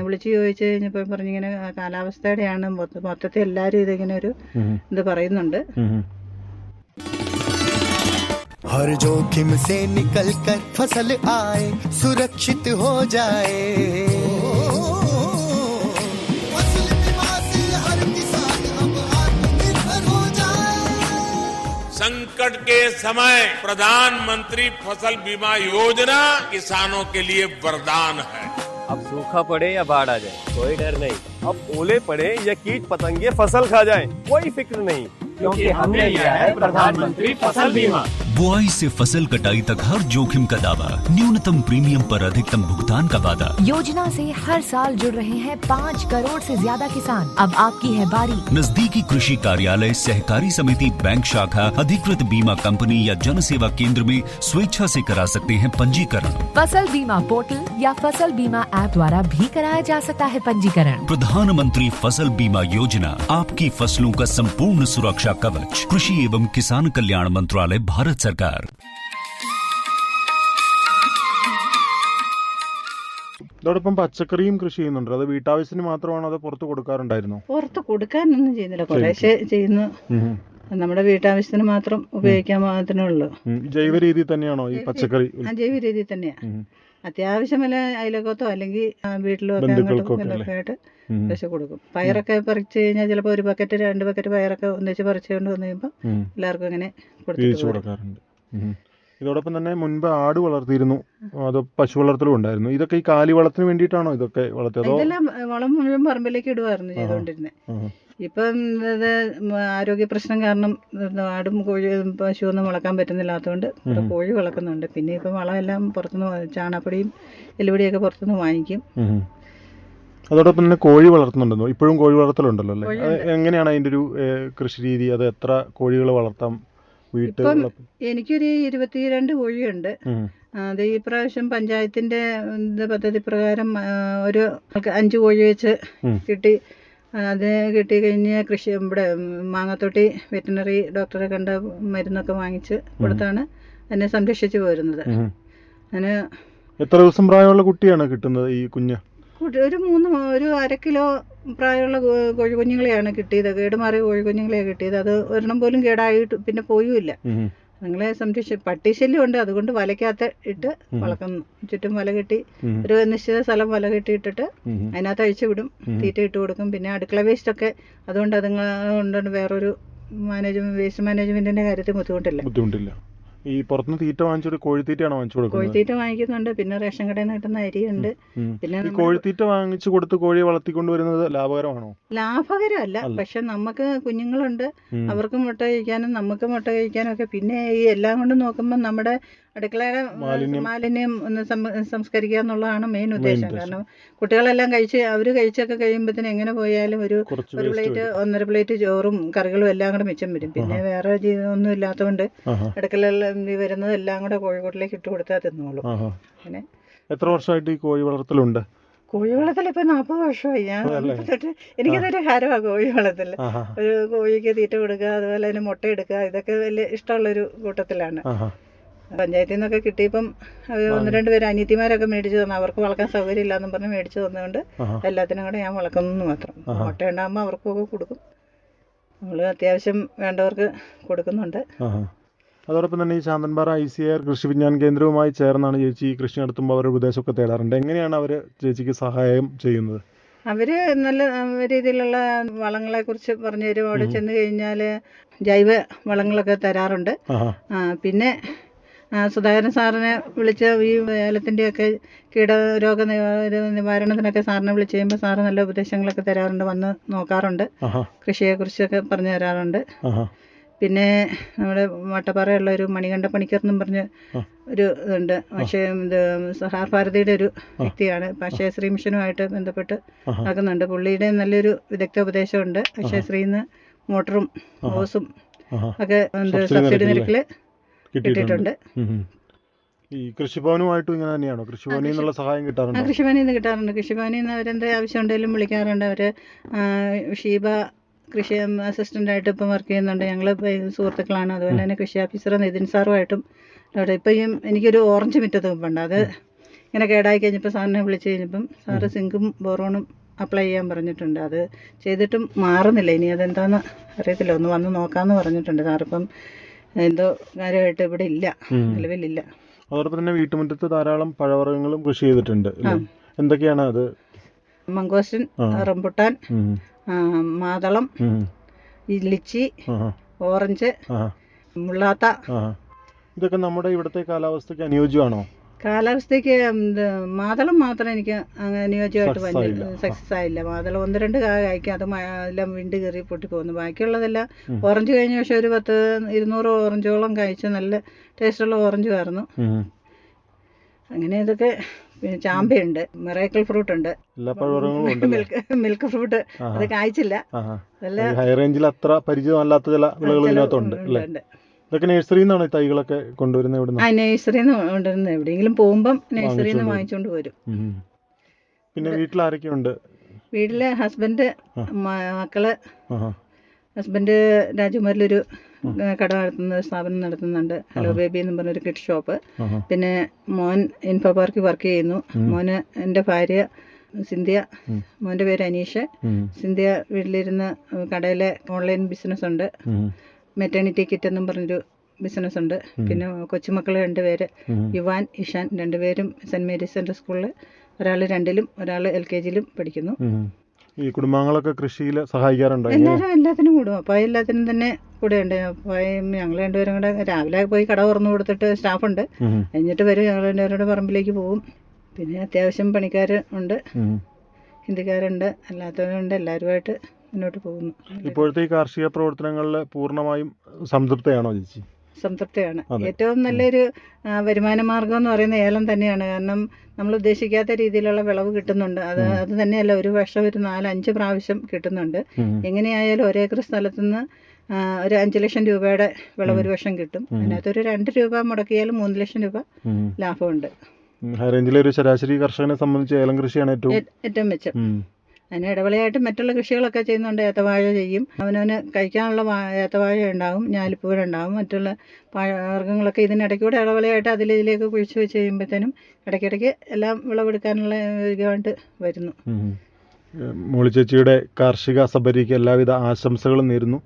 വിളിച്ചു ചോദിച്ചു കഴിഞ്ഞപ്പോൾ പറഞ്ഞിങ്ങനെ കാലാവസ്ഥയുടെയാണ്, മൊത്തത്തിൽ എല്ലാവരും ഇതിങ്ങനെ ഒരു ഇത് പറയുന്നുണ്ട്. हर जोखिम से निकल कर फसल आए, सुरक्षित हो जाए। फसल बीमा से हर किसान अब आत्मनिर्भर हो जाए। संकट के समय प्रधानमंत्री फसल बीमा योजना किसानों के लिए वरदान है। अब सूखा पड़े या बाढ़ आ जाए, कोई डर नहीं। अब ओले पड़े या कीट पतंगे फसल खा जाए, कोई फिक्र नहीं, क्योंकि हमने लिया है प्रधानमंत्री फसल बीमा। बुआई से फसल कटाई तक हर जोखिम का दावा, न्यूनतम प्रीमियम पर अधिकतम भुगतान का वादा। योजना से हर साल जुड़ रहे हैं 5 करोड़ से ज्यादा किसान। अब आपकी है बारी। नजदीकी कृषि कार्यालय, सहकारी समिति, बैंक शाखा, अधिकृत बीमा कंपनी या जन सेवा केंद्र में स्वेच्छा से करा सकते हैं पंजीकरण। फसल बीमा पोर्टल या फसल बीमा ऐप द्वारा भी कराया जा सकता है पंजीकरण। प्रधानमंत्री फसल बीमा योजना, आपकी फसलों का संपूर्ण सुरक्षा कवच। कृषि एवं किसान कल्याण मंत्रालय, भारत सरकार। ഇതോടൊപ്പം പച്ചക്കറിയും കൃഷി ചെയ്യുന്നുണ്ട്. അത് വീട്ടാവശ്യത്തിന് മാത്രമാണോ അതോ പുറത്ത് കൊടുക്കാറുണ്ടായിരുന്നോ? പുറത്ത് കൊടുക്കാനൊന്നും ചെയ്യുന്നില്ല, കുറേശ്ശെ ചെയ്യുന്നു. നമ്മുടെ വീട്ടാവശ്യത്തിന് മാത്രം ഉപയോഗിക്കാൻ മാത്രമേ ഉള്ളൂ. ജൈവ രീതി തന്നെയാണോ ഈ പച്ചക്കറി? ജൈവ രീതി തന്നെയാണ്. അത്യാവശ്യം വല്ല അയലക്കത്തോ അല്ലെങ്കിൽ വീട്ടിലോ ഒക്കെ അങ്ങോട്ടും ആയിട്ട് പക്ഷെ കൊടുക്കും. പയറൊക്കെ പറിച്ചു കഴിഞ്ഞാൽ ചിലപ്പോൾ 1 ബക്കറ്റ് 2 ബക്കറ്റ് പയറൊക്കെ ഒന്നിച്ച് പറിച്ചുകൊണ്ട് വന്നു കഴിയുമ്പോൾ എല്ലാവർക്കും അങ്ങനെ കൊടുക്കാറുണ്ട്. ഇതോടൊപ്പം തന്നെ മുൻപ് ആട് വളർത്തിയിരുന്നു, അത് പശു വളർത്തലും ഉണ്ടായിരുന്നു. ഇതൊക്കെ ഈ കാലിവളത്തിന് വേണ്ടിയിട്ടാണോ ഇതൊക്കെ വളർത്തിയത്? ഇതെല്ലാം വളം മുഴുവൻ പറമ്പിലേക്ക് ഇടുമായിരുന്നു ചെയ്തുകൊണ്ടിരുന്നത്. ഇപ്പം ഇത് ആരോഗ്യ പ്രശ്നം കാരണം ആടും പശുവൊന്നും വളർക്കാൻ പറ്റുന്നില്ലാത്തതുകൊണ്ട് കോഴി വളർക്കുന്നുണ്ട്. പിന്നെ ഇപ്പം വളമെല്ലാം പുറത്തുനിന്ന്, ചാണകപ്പൊടിയും എല്ലുപൊടിയൊക്കെ പുറത്തുനിന്ന് വാങ്ങിക്കും. അതോടൊപ്പം തന്നെ കോഴി വളർത്തുന്നുണ്ടല്ലോ, ഇപ്പോഴും കോഴി വളർത്തലുണ്ടല്ലോ അല്ലേ? എങ്ങനെയാണ് അതിൻ്റെ ഒരു കൃഷി രീതി? അത് എത്ര കോഴികൾ വളർത്താം? ഇപ്പം എനിക്കൊരു 22 കോഴിയുണ്ട്. അത് ഈ പ്രാവശ്യം പഞ്ചായത്തിന്റെ പദ്ധതി പ്രകാരം ഒരു 5 കോഴി വെച്ച് കിട്ടി. അത് കിട്ടി കഴിഞ്ഞ് കൃഷി ഇവിടെ മാങ്ങാത്തൊട്ടി വെറ്റിനറി ഡോക്ടറെ കണ്ട മരുന്നൊക്കെ വാങ്ങിച്ച് കൊടുത്താണ് എന്നെ സംരക്ഷിച്ചു പോരുന്നത്. അതിന് എത്ര ദിവസം പ്രായമുള്ള കുട്ടിയാണ് കിട്ടുന്നത് ഈ കുഞ്ഞ്? ഒരു 1/2 കിലോ പ്രായമുള്ള കോഴിക്കുഞ്ഞുങ്ങളെയാണ് കിട്ടിയത്. കേടുമാറിയ കോഴിക്കുഞ്ഞുങ്ങളെയാണ് കിട്ടിയത്. അത് ഒരെണ്ണം പോലും കേടായിട്ട് പിന്നെ പോയുമില്ല. നിങ്ങളെ പട്ടിശല്യം ഉണ്ട്, അതുകൊണ്ട് വലയ്ക്കകത്ത് ഇട്ട് വളർത്തുന്നു. ചുറ്റും വല കെട്ടി ഒരു നിശ്ചിത സ്ഥലം വല കെട്ടിയിട്ടിട്ട് അതിനകത്ത് അഴിച്ചു വിടും, തീറ്റ ഇട്ട് കൊടുക്കും. പിന്നെ അടുക്കള വേസ്റ്റ് ഒക്കെ അതുകൊണ്ട് അതുകൊണ്ട് വേറൊരു വേസ്റ്റ് മാനേജ്മെന്റിന്റെ കാര്യത്തിൽ ബുദ്ധിമുട്ടില്ല. ഈ പുറത്തുനിന്ന് തീറ്റ വാങ്ങിച്ചോട് കോഴിത്തീറ്റയാണോ വാങ്ങിച്ചു കൊടുക്കുന്നത്? കോഴിത്തീറ്റ വാങ്ങിക്കുന്നുണ്ട്. പിന്നെ റേഷൻ കടയിൽ നിന്ന് കിട്ടുന്ന അരിയുണ്ട്. പിന്നെ കോഴിത്തീറ്റ വാങ്ങിച്ചു കൊടുത്ത് കോഴിയെ വളർത്തിക്കൊണ്ടുവരുന്നത് ലാഭകരമാണോ? ലാഭകരമല്ല, പക്ഷെ നമുക്ക് കുഞ്ഞുങ്ങളുണ്ട്, അവർക്ക് മുട്ട കഴിക്കാനും നമുക്ക് മുട്ട കഴിക്കാനും ഒക്കെ. പിന്നെ ഈ എല്ലാം കൊണ്ടും നോക്കുമ്പോൾ നമ്മുടെ അടുക്കളയുടെ മാലിന്യം ഒന്ന് സംസ്കരിക്കുക എന്നുള്ളതാണ് മെയിൻ ഉദ്ദേശം. കാരണം കുട്ടികളെല്ലാം കഴിച്ചൊക്കെ കഴിയുമ്പോഴത്തേന് എങ്ങനെ പോയാലും ഒരു പ്ലേറ്റ് 1.5 പ്ലേറ്റ് ചോറും കറികളും എല്ലാം കൂടെ മിച്ചം വരും. പിന്നെ വേറെ ഒന്നും ഇല്ലാത്തതുകൊണ്ട് അടുക്കളയിൽ വരുന്നത് എല്ലാം കൂടെ കോഴിക്കോട്ടിലേക്ക് ഇട്ട് കൊടുത്താൽ തിന്നോളൂ. അങ്ങനെ എത്ര വർഷമായിട്ട് ഈ കോഴി വളർത്തലുണ്ട്? കോഴി വളർത്തൽ ഇപ്പൊ 40 വർഷമായി. എനിക്കതൊരു ഹരമാണ് കോഴി വളർത്തൽ. ഒരു കോഴിക്ക് തീറ്റ കൊടുക്കുക, അതുപോലെ തന്നെ മുട്ട എടുക്കുക, ഇതൊക്കെ വലിയ ഇഷ്ടമുള്ളൊരു കൂട്ടത്തിലാണ്. പഞ്ചായത്തിൽ നിന്നൊക്കെ കിട്ടിയപ്പം 1-2 പേര് അനിയത്തിമാരൊക്കെ മേടിച്ചു തന്നു. അവർക്ക് വളർക്കാൻ സൗകര്യം ഇല്ലാന്നും പറഞ്ഞ് മേടിച്ചു തന്നുകൊണ്ട് എല്ലാത്തിനും കൂടെ ഞാൻ വളർക്കുന്നു മാത്രം. മുട്ട ഉണ്ടാകുമ്പോൾ അവർക്കൊക്കെ കൊടുക്കും. നമ്മൾ അത്യാവശ്യം വേണ്ടവർക്ക് കൊടുക്കുന്നുണ്ട്. അതോടൊപ്പം തന്നെ ഈ ശാന്തൻപാറ ICAR കൃഷി വിജ്ഞാന കേന്ദ്രവുമായി ചേർന്നാണ് ചേച്ചി ഈ കൃഷി നടത്തുമ്പോൾ അവരുടെ ഉപദേശമൊക്കെ തേടാറുണ്ട്. എങ്ങനെയാണ് അവർ ചേച്ചിക്ക് സഹായം ചെയ്യുന്നത്? അവർ നല്ല രീതിയിലുള്ള വളങ്ങളെ കുറിച്ച് പറഞ്ഞു തരും. അവിടെ ചെന്ന് കഴിഞ്ഞാൽ ജൈവ വളങ്ങളൊക്കെ തരാറുണ്ട്. പിന്നെ സുധാകരൻ സാറിനെ വിളിച്ച് ഈ ഏലത്തിൻ്റെയൊക്കെ കീടരോഗ നിവാരണത്തിനൊക്കെ സാറിനെ വിളിച്ച് കഴിയുമ്പോൾ സാറ് നല്ല ഉപദേശങ്ങളൊക്കെ തരാറുണ്ട്, വന്ന് നോക്കാറുണ്ട്, കൃഷിയെക്കുറിച്ചൊക്കെ പറഞ്ഞു തരാറുണ്ട്. പിന്നെ നമ്മുടെ വട്ടപ്പാറയുള്ള ഒരു മണികണ്ഠ പണിക്കർ എന്നും പറഞ്ഞ് ഒരു ഇതുണ്ട്. പക്ഷേ ഇത് സഹാർ ഭാരതിയുടെ ഒരു വ്യക്തിയാണ്. അക്ഷയശ്രീ മിഷനുമായിട്ട് ബന്ധപ്പെട്ട് നടക്കുന്നുണ്ട്. പുള്ളിയുടെ നല്ലൊരു വിദഗ്ധ ഉപദേശമുണ്ട്. അക്ഷയശ്രീന്ന് മോട്ടറും ഹോസും ഒക്കെ സബ്സിഡി നിരക്കിൽ കിട്ടിയിട്ടുണ്ട്. ഈ കൃഷിഭവനുമായിട്ടും ഇങ്ങനെ തന്നെയാണോ? കൃഷിഭവനിൽ നിന്നുള്ള സഹായം കിട്ടാറുണ്ടോ? കൃഷിഭവനിൽ നിന്ന് കിട്ടാറുണ്ട്. കൃഷിഭവനിൽ നിന്ന് അവരെന്ത് ആവശ്യം ഉണ്ടെങ്കിലും വിളിക്കാറുണ്ട്. അവർ ഷീബ കൃഷി അസിസ്റ്റൻ്റായിട്ട് ഇപ്പം വർക്ക് ചെയ്യുന്നുണ്ട്. ഞങ്ങൾ സുഹൃത്തുക്കളാണ്. അതുപോലെ തന്നെ കൃഷി ഓഫീസർ നിതിൻ സാറുമായിട്ടും അവിടെ ഇപ്പം എനിക്കൊരു ഓറഞ്ച് മുറ്റത്ത് നിൽപ്പുണ്ട്. അത് ഇങ്ങനെ കേടായി കഴിഞ്ഞപ്പോൾ സാറിനെ വിളിച്ച് കഴിഞ്ഞപ്പം സാറ് സിങ്കും ബോറോണും അപ്ലൈ ചെയ്യാൻ പറഞ്ഞിട്ടുണ്ട്. അത് ചെയ്തിട്ടും മാറുന്നില്ല. ഇനി അതെന്താണെന്ന് അറിയത്തില്ല. ഒന്ന് വന്ന് നോക്കാമെന്ന് പറഞ്ഞിട്ടുണ്ട്. സാറിപ്പം എന്തോ കാര്യമായിട്ട് ഇവിടെ ഇല്ല, നിലവിലില്ല. അതോടൊപ്പം തന്നെ വീട്ടുമുറ്റത്ത് ധാരാളം പഴവർഗ്ഗങ്ങളും കൃഷി ചെയ്തിട്ടുണ്ട്. എന്തൊക്കെയാണ് അത്? മംഗോസ്റ്റിൻ, റംബുട്ടാൻ, മാതളം, ലിച്ചി, ഓറഞ്ച്, മുള്ളാത്ത. ഇതൊക്കെ നമ്മുടെ ഇവിടുത്തെ കാലാവസ്ഥയ്ക്ക് അനുയോജ്യമാണോ? കാലാവസ്ഥയ്ക്ക് മാതളം മാത്രം എനിക്ക് അങ്ങനെ അനുയോജ്യമായിട്ട് സക്സസ് ആയില്ല. മാതളം 1-2 കായ്ക്കും, അത് എല്ലാം വിണ്ട് കയറി പൊട്ടിപ്പോകുന്നു. ബാക്കിയുള്ളതെല്ലാം ഓറഞ്ച് കഴിഞ്ഞ പക്ഷേ ഒരു 100-200 ഓറഞ്ചോളം കഴിച്ച് നല്ല ടേസ്റ്റുള്ള ഓറഞ്ച് ആയിരുന്നു. അങ്ങനെ ഇതൊക്കെ. പിന്നെ ചാമ്പയുണ്ട്, മിറാക്കിൾ ഫ്രൂട്ട് ഉണ്ട്, മിൽക്ക് ഫ്രൂട്ട്, അത് കായ്ച്ചില്ല. ഹൈ റേഞ്ചിൽ അത്ര പരിചയമല്ലാത്ത ചില വിളകൾ ഇതിനകത്തുണ്ട് അല്ലേ? ഇതൊക്കെ നഴ്സറിയിൽ നിന്നാണ് ഈ തൈകളൊക്കെ കൊണ്ടുവരുന്നത്? ഇവിടെ നഴ്സറിയിൽ നിന്ന് കൊണ്ടുവരുന്നത്. എവിടെയെങ്കിലും പോകുമ്പം നഴ്സറിയിൽ നിന്ന് വാങ്ങിച്ചുകൊണ്ട് വരും. പിന്നെ വീട്ടിൽ ആരൊക്കെയുണ്ട്? വീട്ടിൽ ഹസ്ബൻഡ്, മക്കള്. ഹസ്ബൻഡ് രാജകുമാരിലൊരു കട സ്ഥാപനം നടത്തുന്നുണ്ട്, ഹലോ ബേബി എന്ന് പറഞ്ഞൊരു കിഡ് ഷോപ്പ്. പിന്നെ മോൻ ഇൻഫോ പാർക്കിൽ വർക്ക് ചെയ്യുന്നു. മോന് എൻ്റെ ഭാര്യ സിന്ധ്യ, മോൻ്റെ പേര് അനീഷ്. സിന്ധ്യ വീട്ടിലിരുന്ന് കടയിലെ ഓൺലൈൻ ബിസിനസ് ഉണ്ട്. മെറ്റേണിറ്റി കിറ്റ് എന്നും പറഞ്ഞൊരു ബിസിനസ് ഉണ്ട്. പിന്നെ കൊച്ചുമക്കൾ 2 പേര്, യുവാൻ, ഇഷാൻ, 2 പേരും സെൻറ് മേരീസ് സെൻട്രൽ സ്കൂളിൽ, ഒരാൾ 2ലും ഒരാൾ LKGയിലും പഠിക്കുന്നു. ഈ കുടുംബാംഗങ്ങളൊക്കെ കൃഷിയിൽ സഹായിക്കാറുണ്ടോ? എല്ലാത്തിനും കൂടും. അപ്പോൾ എല്ലാത്തിനും തന്നെ കൂടെ ഉണ്ട്. അപ്പോൾ ഞങ്ങൾ 2 പേരും കൂടെ രാവിലെ പോയി കട തുറന്നു കൊടുത്തിട്ട് സ്റ്റാഫുണ്ട്, കഴിഞ്ഞിട്ട് വരും. ഞങ്ങൾ 2 പേരുടെ പറമ്പിലേക്ക് പോകും. പിന്നെ അത്യാവശ്യം പണിക്കാർ ഉണ്ട്, ഹിന്ദിക്കാരുണ്ട്, അല്ലാത്തവരുണ്ട്. എല്ലാവരുമായിട്ട് മുന്നോട്ട് പോകുന്നു. ഇപ്പോഴത്തെ ഈ കാർഷിക പ്രവർത്തനങ്ങളിൽ പൂർണ്ണമായും സംതൃപ്തയാണോ ചേച്ചി? സംതൃപ്തിയാണ്. ഏറ്റവും നല്ലൊരു വരുമാന മാർഗം എന്ന് പറയുന്നത് ഏലം തന്നെയാണ്. കാരണം നമ്മൾ ഉദ്ദേശിക്കാത്ത രീതിയിലുള്ള വിളവ് കിട്ടുന്നുണ്ട്. അത് തന്നെയല്ല, ഒരു വർഷം ഒരു 4-5 പ്രാവശ്യം കിട്ടുന്നുണ്ട്. എങ്ങനെയായാലും 1 ഏക്കർ സ്ഥലത്തുനിന്ന് ഒരു 5 ലക്ഷം രൂപയുടെ വിളവ് ഒരു വർഷം കിട്ടും. അതിനകത്തൊരു 2 രൂപ മുടക്കിയാലും 3 ലക്ഷം രൂപ ലാഭമുണ്ട്. ഹൈ റേഞ്ചിലെ ഒരു ശരാശരി കർഷകനെ സംബന്ധിച്ച് ഏലം കൃഷിയാണ് ഏറ്റവും മെച്ചം. അതിന് ഇടവിളയായിട്ട് മറ്റുള്ള കൃഷികളൊക്കെ ചെയ്യുന്നുണ്ട്. ഏത്തവാഴ ചെയ്യും, അവനവന് കഴിക്കാനുള്ള ഏത്തവാഴ ഉണ്ടാകും, ഞാലിപ്പൂരുണ്ടാകും, മറ്റുള്ള പഴവർഗ്ഗങ്ങളൊക്കെ ഇതിനിടയ്ക്കൂടെ ഇടവിളയായിട്ട് ഇതിലേക്ക് കുഴിച്ച് വെച്ച് കഴിയുമ്പോഴത്തേനും ഇടയ്ക്കിടയ്ക്ക് എല്ലാം വിളവെടുക്കാനുള്ള യോഗ്യമായിട്ട് വരുന്നു. മോളി ചേച്ചിയുടെ കാർഷിക സബരിക്ക് എല്ലാവിധ ആശംസകളും നേരുന്നു.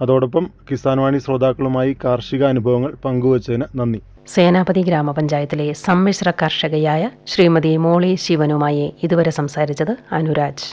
അതോടൊപ്പം കിസാൻ വാണി ശ്രോതാക്കളുമായി കാർഷിക അനുഭവങ്ങൾ പങ്കുവച്ചതിന് നന്ദി. സേനാപതി ഗ്രാമപഞ്ചായത്തിലെ സമ്മിശ്ര കർഷകയായ ശ്രീമതി മോളി ശിവനുമായി ഇതുവരെ സംസാരിച്ചത് അനുരാജ്.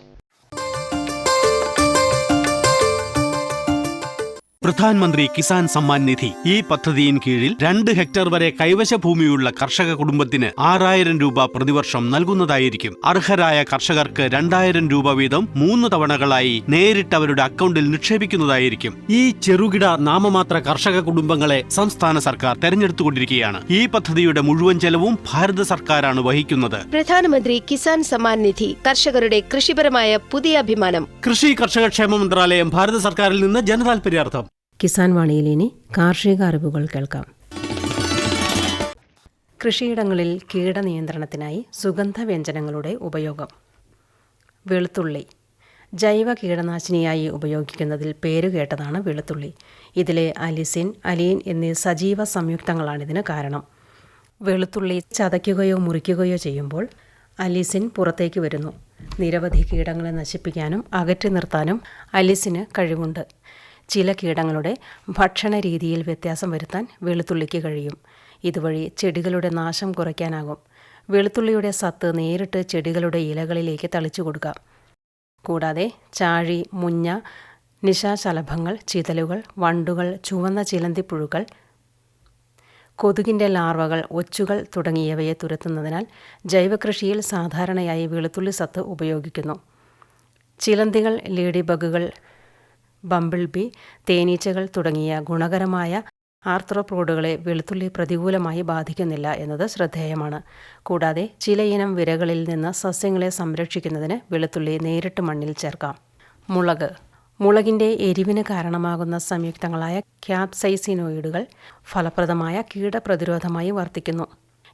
പ്രധാനമന്ത്രി കിസാൻ സമ്മാൻ നിധി ഈ പദ്ധതിയിൻ കീഴിൽ 2 ഹെക്ടർ വരെ കൈവശ ഭൂമിയുള്ള കർഷക കുടുംബത്തിന് 6000 രൂപ പ്രതിവർഷം നൽകുന്നതായിരിക്കും. അർഹരായ കർഷകർക്ക് 2000 രൂപ വീതം 3 തവണകളായി നേരിട്ട് അവരുടെ അക്കൗണ്ടിൽ നിക്ഷേപിക്കുന്നതായിരിക്കും. ഈ ചെറുകിട നാമമാത്ര കർഷക കുടുംബങ്ങളെ സംസ്ഥാന സർക്കാർ തെരഞ്ഞെടുത്തുകൊണ്ടിരിക്കുകയാണ്. ഈ പദ്ധതിയുടെ മുഴുവൻ ചെലവും ഭാരത സർക്കാരാണ് വഹിക്കുന്നത്. പ്രധാനമന്ത്രി കിസാൻ സമ്മാൻ നിധി കർഷകരുടെ കൃഷിപരമായ പുതിയ അഭിമാനം. കൃഷി കർഷക ക്ഷേമ മന്ത്രാലയം, ഭാരത സർക്കാരിൽ നിന്ന് ജനതാൽപര്യാർത്ഥം. കിസാൻ വാണിയിൽ ഇനി കാർഷിക അറിവുകൾ കേൾക്കാം. കൃഷിയിടങ്ങളിൽ കീടനിയന്ത്രണത്തിനായി സുഗന്ധവ്യഞ്ജനങ്ങളുടെ ഉപയോഗം. വെളുത്തുള്ളി ജൈവ കീടനാശിനിയായി ഉപയോഗിക്കുന്നതിൽ പേരുകേട്ടതാണ് വെളുത്തുള്ളി. ഇതിലെ അലിസിൻ, അലീൻ എന്നീ സജീവ സംയുക്തങ്ങളാണിതിന് കാരണം. വെളുത്തുള്ളി ചതയ്ക്കുകയോ മുറിക്കുകയോ ചെയ്യുമ്പോൾ അലിസിൻ പുറത്തേക്ക് വരുന്നു. നിരവധി കീടങ്ങളെ നശിപ്പിക്കാനും അകറ്റി നിർത്താനും അലിസിന് കഴിവുണ്ട്. ചില കീടങ്ങളുടെ ഭക്ഷണ രീതിയിൽ വ്യത്യാസം വരുത്താൻ വെളുത്തുള്ളിക്ക് കഴിയും. ഇതുവഴി ചെടികളുടെ നാശം കുറയ്ക്കാനാകും. വെളുത്തുള്ളിയുടെ സത്ത് നേരിട്ട് ചെടികളുടെ ഇലകളിലേക്ക് തളിച്ചു കൊടുക്കാം. കൂടാതെ ചാഴി, മുഞ്ഞ, നിശാശലഭങ്ങൾ, ചിതലുകൾ, വണ്ടുകൾ, ചുവന്ന ചിലന്തിപ്പുഴുക്കൾ, കൊതുകിൻ്റെ ലാർവകൾ, ഒച്ചുകൾ തുടങ്ങിയവയെ തുരത്തുന്നതിനാൽ ജൈവകൃഷിയിൽ സാധാരണയായി വെളുത്തുള്ളി സത്ത് ഉപയോഗിക്കുന്നു. ചിലന്തികൾ, ലേഡി ബഗുകൾ, ബംബിൾ ബി, തേനീച്ചകൾ തുടങ്ങിയ ഗുണകരമായ ആർത്രോപോഡുകളെ വെളുത്തുള്ളി പ്രതികൂലമായി ബാധിക്കുന്നില്ല എന്നത് ശ്രദ്ധേയമാണ്. കൂടാതെ ചിലയിനം വിരകളിൽ നിന്ന് സസ്യങ്ങളെ സംരക്ഷിക്കുന്നതിന് വെളുത്തുള്ളി നേരിട്ട് മണ്ണിൽ ചേർക്കാം. മുളക് മുളകിൻ്റെ എരിവിന് കാരണമാകുന്ന സംയുക്തങ്ങളായ ക്യാപ്സൈസിനോയിഡുകൾ ഫലപ്രദമായ കീടപ്രതിരോധമായി വർത്തിക്കുന്നു.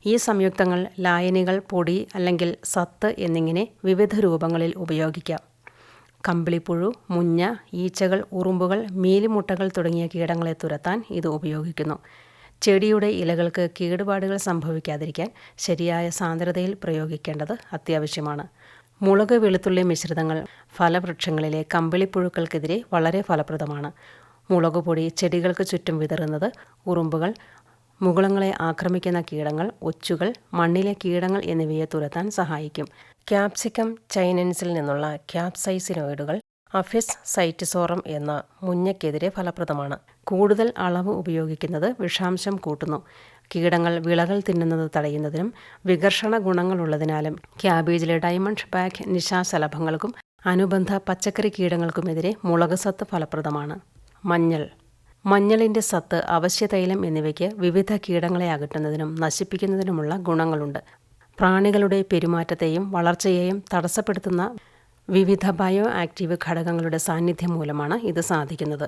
ഈ സംയുക്തങ്ങൾ ലായനികൾ, പൊടി അല്ലെങ്കിൽ സത്ത് എന്നിങ്ങനെ വിവിധ രൂപങ്ങളിൽ ഉപയോഗിക്കാം. കമ്പിളിപ്പുഴു, മുഞ്ഞ, ഈച്ചകൾ, ഉറുമ്പുകൾ, മീലിമുട്ടകൾ തുടങ്ങിയ കീടങ്ങളെ തുരത്താൻ ഇത് ഉപയോഗിക്കുന്നു. ചെടിയുടെ ഇലകൾക്ക് കേടുപാടുകൾ സംഭവിക്കാതിരിക്കാൻ ശരിയായ സാന്ദ്രതയിൽ പ്രയോഗിക്കേണ്ടത് അത്യാവശ്യമാണ്. മുളക്, വെളുത്തുള്ളി മിശ്രിതങ്ങൾ ഫലവൃക്ഷങ്ങളിലെ കമ്പിളിപ്പുഴുക്കൾക്കെതിരെ വളരെ ഫലപ്രദമാണ്. മുളകുപൊടി ചെടികൾക്ക് ചുറ്റും വിതറുന്നത് ഉറുമ്പുകൾ, മുകുളങ്ങളെ ആക്രമിക്കുന്ന കീടങ്ങൾ, ഒച്ചുകൾ, മണ്ണിലെ കീടങ്ങൾ എന്നിവയെ തുരത്താൻ സഹായിക്കും. ക്യാപ്സിക്കം ചൈനൻസിൽ നിന്നുള്ള ക്യാപ്സൈസിനോയിഡുകൾ അഫിസ് സൈറ്റിസോറം എന്ന മുഞ്ഞയ്ക്കെതിരെ ഫലപ്രദമാണ്. കൂടുതൽ അളവ് ഉപയോഗിക്കുന്നത് വിഷാംശം കൂട്ടുന്നു. കീടങ്ങൾ വിളകൾ തിന്നുന്നത് തടയുന്നതിനും വികർഷണ ഗുണങ്ങളുള്ളതിനാലും ക്യാബേജിലെ ഡയമണ്ട് ബാക്ക് നിശാശലഭങ്ങൾക്കും അനുബന്ധ പച്ചക്കറി കീടങ്ങൾക്കുമെതിരെ മുളക് സത്ത് ഫലപ്രദമാണ്. മഞ്ഞളിൻ്റെ സത്ത്, അവശ്യതൈലം എന്നിവയ്ക്ക് വിവിധ കീടങ്ങളെ അകറ്റുന്നതിനും നശിപ്പിക്കുന്നതിനുമുള്ള ഗുണങ്ങളുണ്ട്. പ്രാണികളുടെ പെരുമാറ്റത്തെയും വളർച്ചയെയും തടസ്സപ്പെടുത്തുന്ന വിവിധ ബയോ ആക്റ്റീവ് ഘടകങ്ങളുടെ സാന്നിധ്യം മൂലമാണ് ഇത് സാധിക്കുന്നത്.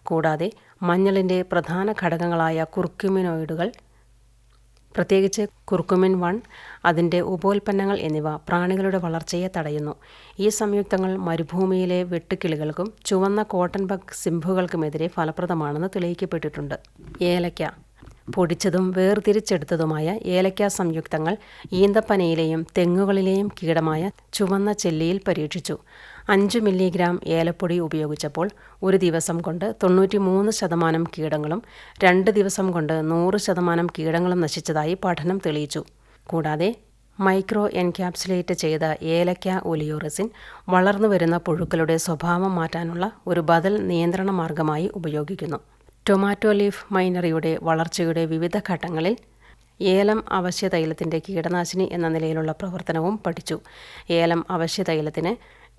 കൂടാതെ മഞ്ഞളിൻ്റെ പ്രധാന ഘടകങ്ങളായ കുർക്യുമിനോയിഡുകൾ, പ്രത്യേകിച്ച് കുർക്കുമിൻ 1, അതിൻ്റെ ഉപോൽപ്പന്നങ്ങൾ എന്നിവ പ്രാണികളുടെ വളർച്ചയെ തടയുന്നു. ഈ സംയുക്തങ്ങൾ മരുഭൂമിയിലെ വെട്ടുക്കിളികൾക്കും ചുവന്ന കോട്ടൺ ബഗ് സിംഹുകൾക്കുമെതിരെ ഫലപ്രദമാണെന്ന് തെളിയിക്കപ്പെട്ടിട്ടുണ്ട്. ഏലക്ക. പൊടിച്ചതും വേർതിരിച്ചെടുത്തതുമായ ഏലക്ക സംയുക്തങ്ങൾ ഈന്തപ്പനയിലെയും തെങ്ങുകളിലെയും കീടമായ ചുവന്ന ചെല്ലിയിൽ പരീക്ഷിച്ചു. 5 മില്ലിഗ്രാം ഏലപ്പൊടി ഉപയോഗിച്ചപ്പോൾ ഒരു ദിവസം കൊണ്ട് 93% കീടങ്ങളും 2 ദിവസം കൊണ്ട് 100% കീടങ്ങളും നശിച്ചതായി പഠനം തെളിയിച്ചു. കൂടാതെ മൈക്രോ എൻക്യാപ്സുലേറ്റ് ചെയ്ത ഏലക്ക ഒലിയോറസിൻ വളർന്നു വരുന്ന പുഴുക്കളുടെ സ്വഭാവം മാറ്റാനുള്ള ഒരു ബദൽ നിയന്ത്രണ മാർഗമായി ഉപയോഗിക്കുന്നു. ടൊമാറ്റോ ലീഫ് മൈനറിയുടെ വളർച്ചയുടെ വിവിധ ഘട്ടങ്ങളിൽ ഏലം അവശ്യതൈലത്തിൻ്റെ കീടനാശിനി എന്ന നിലയിലുള്ള പ്രവർത്തനവും പഠിച്ചു. ഏലം അവശ്യതൈലത്തിന്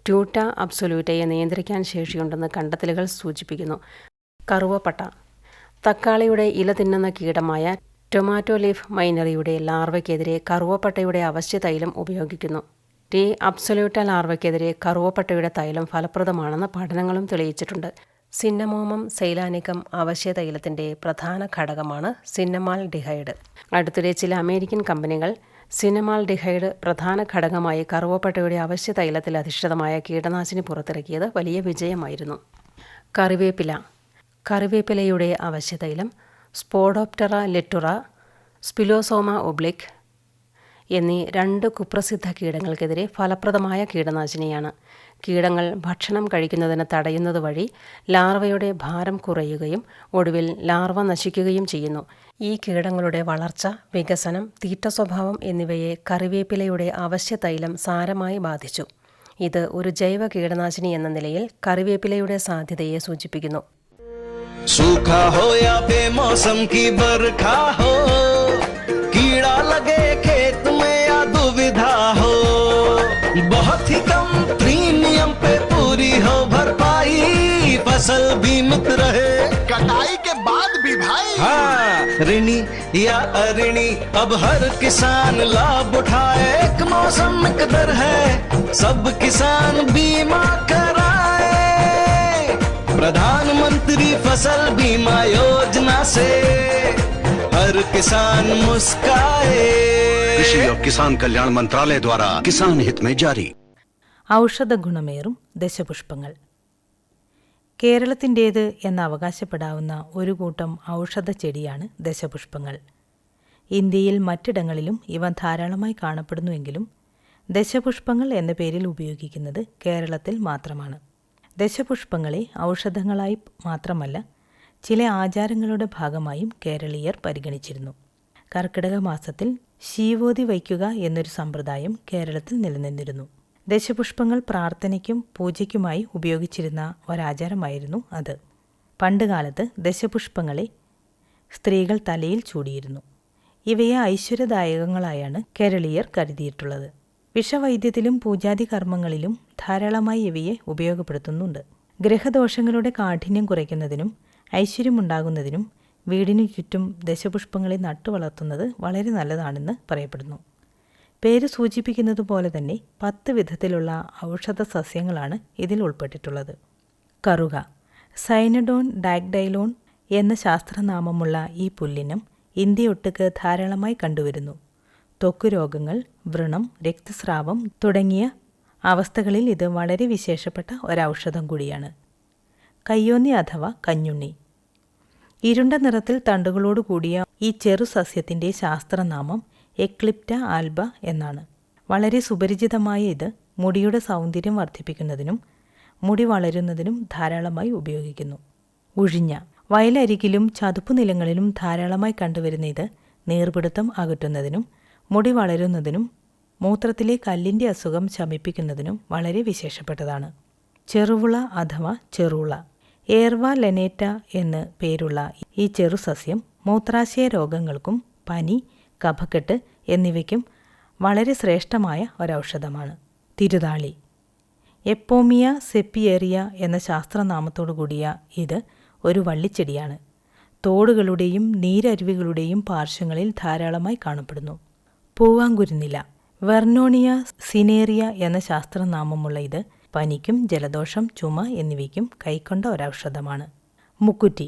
ട്യൂട്ട അബ്സൊല്യൂട്ടയെ നിയന്ത്രിക്കാൻ ശേഷിയുണ്ടെന്ന് കണ്ടെത്തലുകൾ സൂചിപ്പിക്കുന്നു. കറുവപ്പട്ട. തക്കാളിയുടെ ഇല തിന്നുന്ന കീടമായ ടൊമാറ്റോ ലീഫ് മൈനറിയുടെ ലാർവയ്ക്കെതിരെ കറുവപ്പട്ടയുടെ അവശ്യതൈലം ഉപയോഗിക്കുന്നു. ടി അബ്സൊല്യൂട്ട ലാർവയ്ക്കെതിരെ കറുവപ്പട്ടയുടെ തൈലം ഫലപ്രദമാണെന്ന് പഠനങ്ങളും തെളിയിച്ചിട്ടുണ്ട്. സിന്നമോമം സൈലാനിക്കം അവശ്യതൈലത്തിൻ്റെ പ്രധാന ഘടകമാണ് സിന്നമാൽഡിഹൈഡ്. അടുത്തിടെ ചില അമേരിക്കൻ കമ്പനികൾ സിന്നമാൽഡിഹൈഡ് പ്രധാന ഘടകമായി കറുവപ്പട്ടയുടെ അവശ്യതൈലത്തിൽ അധിഷ്ഠിതമായ കീടനാശിനി പുറത്തിറക്കിയത് വലിയ വിജയമായിരുന്നു. കറിവേപ്പില. കറിവേപ്പിലയുടെ അവശ്യതൈലം സ്പോഡോപ്റ്ററ ലെറ്റുറ, സ്പിലോസോമ ഒബ്ലിക് എന്നീ 2 കുപ്രസിദ്ധ കീടങ്ങൾക്കെതിരെ ഫലപ്രദമായ കീടനാശിനിയാണ്. കീടങ്ങൾ ഭക്ഷണം കഴിക്കുന്നതിന് തടയുന്നത് വഴി ലാർവയുടെ ഭാരം കുറയുകയും ഒടുവിൽ ലാർവ നശിക്കുകയും ചെയ്യുന്നു. ഈ കീടങ്ങളുടെ വളർച്ച, വികസനം, തീറ്റ സ്വഭാവം എന്നിവയെ കറിവേപ്പിലയുടെ അവശ്യതൈലം സാരമായി ബാധിച്ചു. ഇത് ഒരു ജൈവ കീടനാശിനി എന്ന നിലയിൽ കറിവേപ്പിലയുടെ സാധ്യതയെ സൂചിപ്പിക്കുന്നു. सूखा हो या बेमौसम की बरखा हो, कीड़ा लगे खेत में या दुविधा हो, बहुत ही कम प्रीमियम पे पूरी हो भरपाई, फसल बीमित रहे कटाई के बाद भी भाई। हाँ, ऋणी या अऋणी अब हर किसान लाभ उठाए, एक मौसम एक दर है, सब किसान बीमा कराए, प्रधानमंत्री फसल बीमा योजना से हर किसान मुस्काए। कृषि और किसान कल्याण मंत्रालय द्वारा किसान हित में जारी. ഔഷധ ഗുണമേറും ദശപുഷ്പങ്ങൾ. കേരളത്തിൻ്റേത് എന്ന് അവകാശപ്പെടാവുന്ന ഒരു കൂട്ടം ഔഷധ ചെടിയാണ് ദശപുഷ്പങ്ങൾ. ഇന്ത്യയിൽ മറ്റിടങ്ങളിലും ഇവ ധാരാളമായി കാണപ്പെടുന്നുവെങ്കിലും ദശപുഷ്പങ്ങൾ എന്ന പേരിൽ ഉപയോഗിക്കുന്നത് കേരളത്തിൽ മാത്രമാണ്. ദശപുഷ്പങ്ങളെ ഔഷധങ്ങളായി മാത്രമല്ല ചില ആചാരങ്ങളുടെ ഭാഗമായും കേരളീയർ പരിഗണിച്ചിരുന്നു. കർക്കിടക മാസത്തിൽ ശീവോതി വയ്ക്കുക എന്നൊരു സമ്പ്രദായം കേരളത്തിൽ നിലനിന്നിരുന്നു. ദശപുഷ്പങ്ങൾ പ്രാർത്ഥനയ്ക്കും പൂജയ്ക്കുമായി ഉപയോഗിച്ചിരുന്ന ഒരാചാരമായിരുന്നു അത്. പണ്ടുകാലത്ത് ദശപുഷ്പങ്ങളെ സ്ത്രീകൾ തലയിൽ ചൂടിയിരുന്നു. ഇവയെ ഐശ്വര്യദായകങ്ങളായാണ് കേരളീയർ കരുതിയിട്ടുള്ളത്. വിഷവൈദ്യത്തിലും പൂജാതി കർമ്മങ്ങളിലും ധാരാളമായി ഇവയെ ഉപയോഗപ്പെടുത്തുന്നുണ്ട്. ഗ്രഹദോഷങ്ങളുടെ കാഠിന്യം കുറയ്ക്കുന്നതിനും ഐശ്വര്യമുണ്ടാകുന്നതിനും വീടിനു ചുറ്റും ദശപുഷ്പങ്ങളെ നട്ടുവളർത്തുന്നത് വളരെ നല്ലതാണെന്ന് പറയപ്പെടുന്നു. പേര് സൂചിപ്പിക്കുന്നത് പോലെ തന്നെ 10 വിധത്തിലുള്ള ഔഷധ സസ്യങ്ങളാണ് ഇതിൽ ഉൾപ്പെട്ടിട്ടുള്ളത്. കറുക. സൈനഡോൺ ഡാഗ്ഡൈലോൺ എന്ന ശാസ്ത്രനാമമുള്ള ഈ പുല്ലിനം ഇന്ത്യയൊട്ടുക്ക് ധാരാളമായി കണ്ടുവരുന്നു. ത്വക്ക് രോഗങ്ങൾ, വ്രണം, രക്തസ്രാവം തുടങ്ങിയ അവസ്ഥകളിൽ ഇത് വളരെ വിശേഷപ്പെട്ട ഒരൗഷധം കൂടിയാണ്. കയ്യോന്നി അഥവാ കഞ്ഞുണ്ണി. ഇരുണ്ട നിറത്തിൽ തണ്ടുകളോട് കൂടിയ ഈ ചെറു സസ്യത്തിൻ്റെ ശാസ്ത്രനാമം എക്ലിപ്റ്റ ആൽബ എന്നാണ്. വളരെ സുപരിചിതമായ ഇത് മുടിയുടെ സൗന്ദര്യം വർദ്ധിപ്പിക്കുന്നതിനും മുടി വളരുന്നതിനും ധാരാളമായി ഉപയോഗിക്കുന്നു. ഉഴിഞ്ഞ. വയലരികിലും ചതുപ്പു നിലങ്ങളിലും ധാരാളമായി കണ്ടുവരുന്ന ഇത് നീർപിടുത്തം അകറ്റുന്നതിനും മുടി വളരുന്നതിനും മൂത്രത്തിലെ കല്ലിൻ്റെ അസുഖം ശമിപ്പിക്കുന്നതിനും വളരെ വിശേഷപ്പെട്ടതാണ്. ചെറുവുള അഥവാ ചെറുള. ഏർവ ലെനേറ്റ എന്ന് പേരുള്ള ഈ ചെറുസസ്യം മൂത്രാശയ രോഗങ്ങൾക്കും പനി, കഫക്കെട്ട് എന്നിവയ്ക്കും വളരെ ശ്രേഷ്ഠമായ ഒരൗഷധമാണ്. തിരുതാളി. എപ്പോമിയ സെപ്പിയേറിയ എന്ന ശാസ്ത്രനാമത്തോടു കൂടിയ ഇത് ഒരു വള്ളിച്ചെടിയാണ്. തോടുകളുടെയും നീരരുവികളുടെയും പാർശ്വങ്ങളിൽ ധാരാളമായി കാണപ്പെടുന്നു. പൂവാങ്കുരുന്നില. വെർണോണിയ സിനേറിയ എന്ന ശാസ്ത്രനാമമുള്ള ഇത് പനിക്കും ജലദോഷം, ചുമ എന്നിവയ്ക്കും കൈക്കൊണ്ട ഒരൗഷധമാണ്. മുക്കുറ്റി.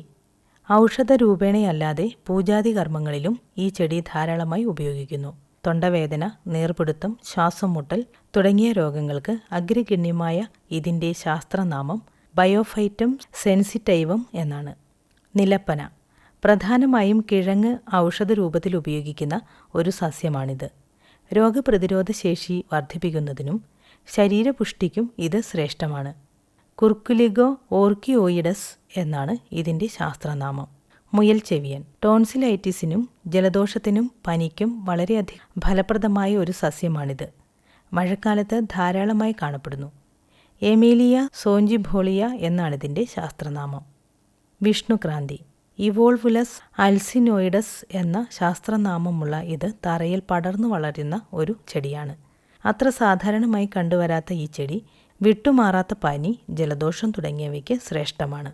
ഔഷധ രൂപേണയല്ലാതെ പൂജാതി കർമ്മങ്ങളിലും ഈ ചെടി ധാരാളമായി ഉപയോഗിക്കുന്നു. തൊണ്ടവേദന, നീർപിടുത്തം, ശ്വാസം മുട്ടൽ തുടങ്ങിയ രോഗങ്ങൾക്ക് അഗ്രഗണ്യമായ ഇതിൻ്റെ ശാസ്ത്രനാമം ബയോഫൈറ്റം സെൻസിറ്റൈവം എന്നാണ്. നിലപ്പന. പ്രധാനമായും കിഴങ്ങ് ഔഷധ രൂപത്തിൽ ഉപയോഗിക്കുന്ന ഒരു സസ്യമാണിത്. രോഗപ്രതിരോധ ശേഷി വർദ്ധിപ്പിക്കുന്നതിനും ശരീരപുഷ്ടിക്കും ഇത് ശ്രേഷ്ഠമാണ്. കുർക്കുലിഗോ ഓർക്കിയോയിഡസ് എന്നാണ് ഇതിൻ്റെ ശാസ്ത്രനാമം. മുയൽ ചെവിയൻ. ടോൺസിലൈറ്റിസിനും ജലദോഷത്തിനും പനിക്കും വളരെയധികം ഫലപ്രദമായ ഒരു സസ്യമാണിത്. മഴക്കാലത്ത് ധാരാളമായി കാണപ്പെടുന്നു. എമീലിയ സോഞ്ചിഭോളിയ എന്നാണിതിൻ്റെ ശാസ്ത്രനാമം. വിഷ്ണുക്രാന്തി. ഇവോൾവുലസ് അൽസിനോയിഡസ് എന്ന ശാസ്ത്രനാമമുള്ള ഇത് തറയിൽ പടർന്നു വളരുന്ന ഒരു ചെടിയാണ്. അത്ര സാധാരണമായി കണ്ടുവരാത്ത ഈ ചെടി വിട്ടുമാറാത്ത പനി, ജലദോഷം തുടങ്ങിയവയ്ക്ക് ശ്രേഷ്ഠമാണ്.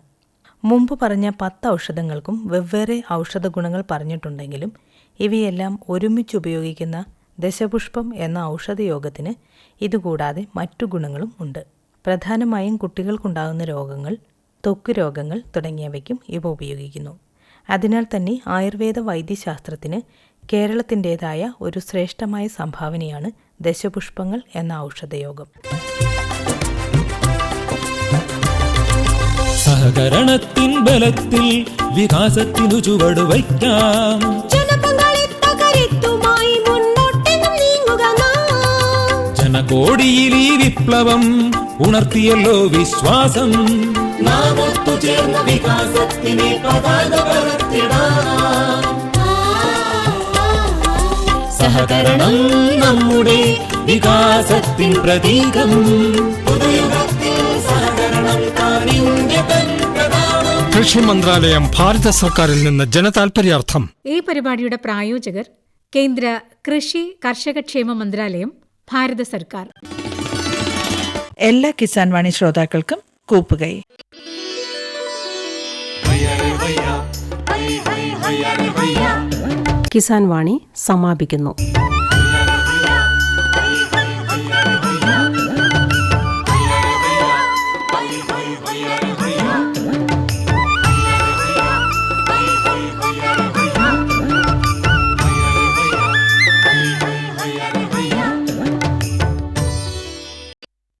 മുമ്പ് പറഞ്ഞ 10 ഔഷധങ്ങൾക്കും വെവ്വേറെ ഔഷധ ഗുണങ്ങൾ പറഞ്ഞിട്ടുണ്ടെങ്കിലും ഇവയെല്ലാം ഒരുമിച്ച് ഉപയോഗിക്കുന്ന ദശപുഷ്പം എന്ന ഔഷധയോഗത്തിന് ഇതുകൂടാതെ മറ്റു ഗുണങ്ങളും ഉണ്ട്. പ്രധാനമായും കുട്ടികൾക്കുണ്ടാകുന്ന രോഗങ്ങൾ, ത്വക്ക് രോഗങ്ങൾ തുടങ്ങിയവയ്ക്കും ഇവ ഉപയോഗിക്കുന്നു. അതിനാൽ തന്നെ ആയുർവേദ വൈദ്യശാസ്ത്രത്തിന് കേരളത്തിൻ്റേതായ ഒരു ശ്രേഷ്ഠമായ സംഭാവനയാണ് ദശപുഷ്പങ്ങൾ എന്ന ഔഷധയോഗം. സഹകരണത്തിൻ ബലത്തിൽ വികാസത്തിനു ചുവടുവയ്ക്കാം. ജനകോടിയിൽ ഈ വിപ്ലവം ഉണർത്തിയല്ലോ വിശ്വാസം. നാം ഒത്തുചേർന്ന വികാസത്തിനെ പതാക പറത്തിടാം. സഹകരണം നമ്മുടെ വികാസത്തിൻ പ്രതീകം. കൃഷി മന്ത്രാലയം, ഭാരത സർക്കാരിൽ നിന്ന് ജനതാൽപര്യാർത്ഥം. ഈ പരിപാടിയുടെ പ്രായോജകർ കേന്ദ്ര കൃഷി കർഷകക്ഷേമ മന്ത്രാലയം, ഭാരത സർക്കാർ. എല്ലാ കിസാൻ വാണി ശ്രോതാക്കൾക്കും കൂപ്പുകൈ. കിസാൻ വാണി സമാപിക്കുന്നു.